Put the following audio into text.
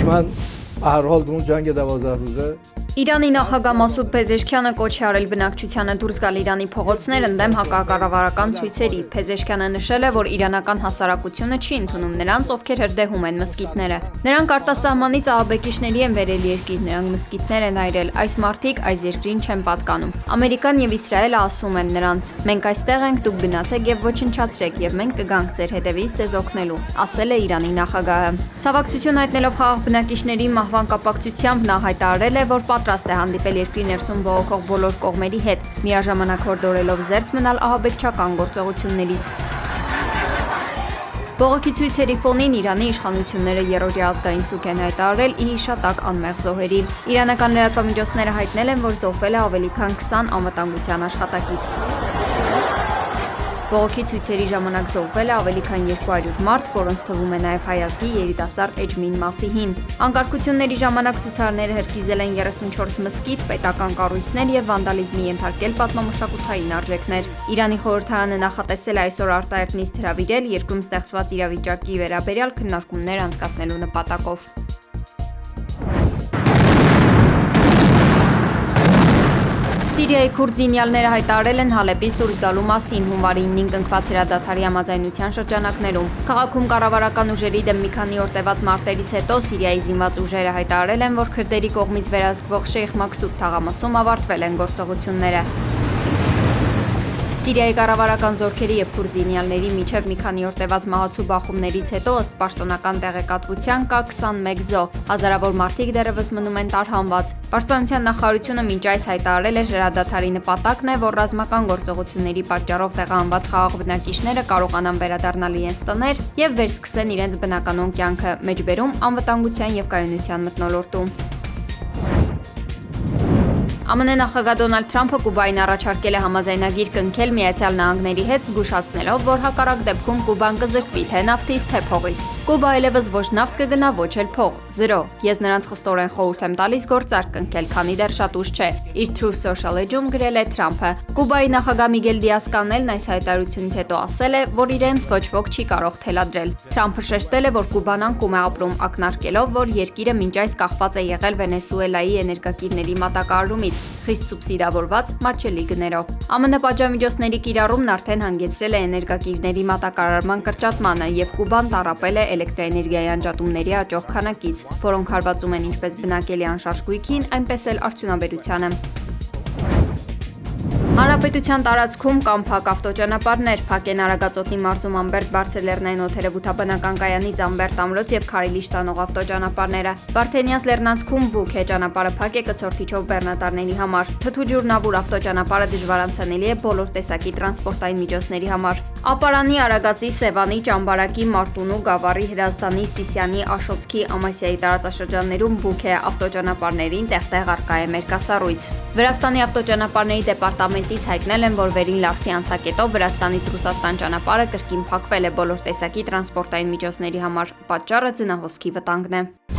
من به هر حال اون جنگ 12 روزه Իրանի նախագահ Մասուդ Փեզեշքյանը կոչ է արել բնակչությանը դուրս գալ Իրանի փողոցներ ընդդեմ հակակառավարական ցույցերի։ Փեզեշքյանը նշել է, որ իրանական հասարակությունը չի ընդունում նրանց, ովքեր հրդեհում են մզկիթները։ Նրանք արտասահմանից ահաբեկիչների են վերել երկիր, նրանք մզկիթներ են այրել, այս մարդիկ այս երկրին չեն պատկանում։ Ամերիկան եւ Իսրայելը ասում են նրանց. «Մենք այստեղ ենք, դուք գնացեք եւ ոչնչացրեք եւ մենք կգանք ձեր հետևից ձեզ օգնելու», ասել է Իրանի նախագահը։ Ցավակցություն հայտնելով խաղաղ բնակիչների մահվան կապակցությամբ նա հայտարարել է, որ պատրաստ է հանդիպել երկրի ներսում բողոքող բոլոր կողմերի հետ, միաժամանակ հորդորելով զերծ մնալ ահաբեկչական գործողություններից։ Բողոքի ցույցերի ֆոնին Իրանի իշխանությունները երրորդյա ազգային սուկ են հայտարարել ի հիշատակ անմեղ զոհերի։ Իրանական լրատվամիջոցները հայտնել են, որ զոհվել է ավելի քան 20 անվտանգության աշխատակից։ Բողոքի ցույցերի ժամանակ զոհվել է ավելի քան 200 մարդ, որոնց թվում է նաև հայ ազգի երիտասարդ Էջմին Մասիհին։ Անկարգությունների ժամանակ ցուցարները հրկիզել են 34 մզկիթ, պետական կառույցներ եւ վանդալիզմի ենթարկել պատմամշակութային արժեքներ։ Իրանի խորհրդարանը նախատեսել է այսօր արտահերտ նիստ հրավիրել երկրում ստեղծված իրավիճակի վերաբերյալ քննարկումներ անցկացնելու նպատակով։ Սիրիայի քուրդ զինյալները հայտարարել են Հալեպից դուրս գալու մասին հունվարի 9-ին կնքված հրադադարի համաձայնության շրջանակներում։ Քաղաքում կառավարական ուժերի դեմ մի քանի օր տևած մարտերից հետո Սիրիայի զինված ուժերը հայտարարել են, որ քրդերի կողմից վերահսկվող Շեյխ Մաքսուդ թաղամասում ավարտվել են գործողությունները։ Սիրիայի կառավարական զորքերի եւ քուրդ զինյալների միջև մի քանի օր տևած մահացու բախումներից հետո ըստ պաշտոնական տեղեկատվության կա 21 զոհ, հազարավոր մարդիկ դեռևս մնում են տարհանված։ Պաշտպանության նախարարությունը մինչ այս հայտարարել էր հրադադարի նպատակն է, որ ռազմական գործողությունների պատճառով տեղահանված խաղաղ բնակիչները կարողանան վերադառնալ իրենց տներ եւ վերսկսեն իրենց բնականոն կյանքը, մեջբերում անվտանգության եւ կայունության մթնոլորտում։ ԱՄՆ նախագահ Դոնալդ Թրամփը Կուբային առաջարկել է համաձայնագիր կնքել Միացյալ Նահանգների հետ, զգուշացնելով, որ հակառակ դեպքում Կուբան կզրկվի թե նավթից, թե փողից։ Կուբա այլևս ոչ նավթ կգնա, ոչ էլ փող։ 0։ Ես նրանց խստորեն խորհուրդ եմ տալիս գործարք կնքել, քանի դեռ շատ ուշ չէ։ Իր Truth Social էջում գրել է Թրամփը։ Կուբայի նախագահ Միգել Դիազ-Կանելն այս հայտարարությունից հետո ասել է, որ իրենց ոչ ոք չի կարող թելադրել։ Թրամփը շեշտել է, որ Կուբան անկում է ապրում, ակնարկելով, որ երկիրը մինչ այս կախված է եղել Վենեսուելայի էներգակիրների մատակարարումից, խիստ սուբսիդավորված մատչելի գներով։ ԱՄՆ պատժամիջոցների կիրառումն արդեն հանգեցրել է էներգակիրների մատակարարման կրճատմանը եւ Կուբան տառապել է էլեկտրաէներգիայի անջատումների աճող քանակից, որոնք հարվածում են ինչպես բնակելի անշարժ գույքին, այնպես էլ արդյունաբերությանը։ Հանրապետության տարածքում կան փակ ավտոճանապարհներ, փակ են Արագածոտնի մարզում Ամբերտ Բարսելեռնային օդերևութաբանական կայանից Ամբերտ ամրոց եւ Քարիլիշ տանող ավտոճանապարհները։ Վարդենյաց Լեռնանցքում բուք է, ճանապարհը փակ է կցորդիչով բեռնատարների համար։ Թթուջուրնավուր ավտոճանապարհը դժվարանցանելի է բոլոր տեսակի տրանսպորտային միջոցների համար։ Ապարանի, Արագածի, Սևանի, Ճամբարակի, Մարտունու, Գավառի, Հրազդանի, Սիսիանի, Աշոցքի, Ամասիայի տարածաշրջաններում բուք է, ավտոճանապարհներին տեղ-տեղ առկա է մերկասառույց։ Վրաստանի ավտոճանապարհների դեպարտամենտից հայտնել են, որ Վերին Լարսի անցակետով Վրաստանից Ռուսաստան ճանապարհը կրկին փակվել է բոլոր տեսակի տրանսպորտային միջոցների համար։ Պատճառը ձնահոսքի վտանգն է։